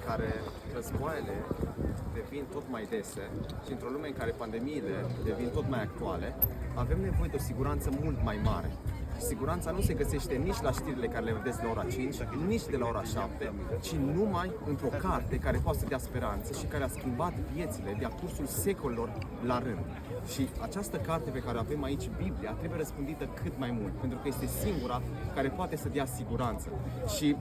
care războaiele devin tot mai dese și într-o lume în care pandemiile devin tot mai actuale, avem nevoie de o siguranță mult mai mare. Siguranța nu se găsește nici la știrile care le vedeți la ora 5, nici de la ora 7, ci numai într-o carte care poate să dea speranță și care a schimbat viețile de-a cursul secolelor la rând. Și această carte pe care o avem aici, Biblia, trebuie răspândită cât mai mult, pentru că este singura care poate să dea siguranță. Și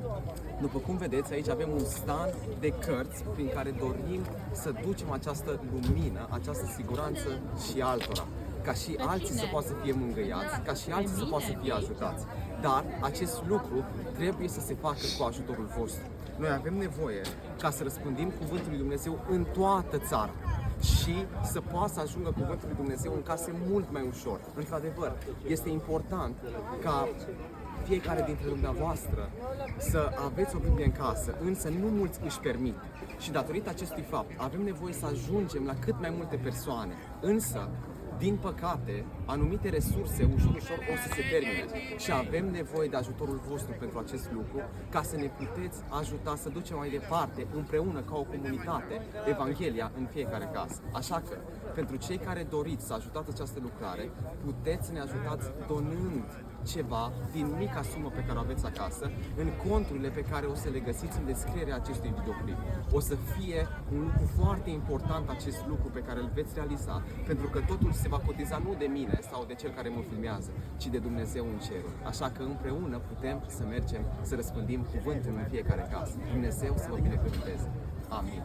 după cum vedeți, aici avem un stand de cărți prin care dorim să ducem această lumină, această siguranță și altora, ca și alții să poată să fie mângâiați, ca și alții să poată să fie ajutați. Dar acest lucru trebuie să se facă cu ajutorul vostru. Noi avem nevoie ca să răspândim Cuvântul lui Dumnezeu în toată țara și să poată să ajungă Cuvântul lui Dumnezeu în case mult mai ușor. Într-adevăr, este important ca fiecare dintre dumneavoastră să aveți o Biblie în casă, însă nu mulți își permit. Și datorită acestui fapt, avem nevoie să ajungem la cât mai multe persoane. Însă, din păcate, anumite resurse ușor o să se termine și avem nevoie de ajutorul vostru pentru acest lucru, ca să ne puteți ajuta să ducem mai departe, împreună, ca o comunitate, Evanghelia în fiecare casă. Așa că, pentru cei care doriți să ajutați această lucrare, puteți să ne ajutați donând ceva din mica sumă pe care o aveți acasă în conturile pe care o să le găsiți în descrierea acestui videoclip. O să fie un lucru foarte important acest lucru pe care îl veți realiza, pentru că totul se va cotiza nu de mine sau de cel care mă filmează, ci de Dumnezeu în cer. Așa că împreună putem să mergem să răspândim cuvântul în fiecare casă. Dumnezeu să vă binecuvânteze. Amin.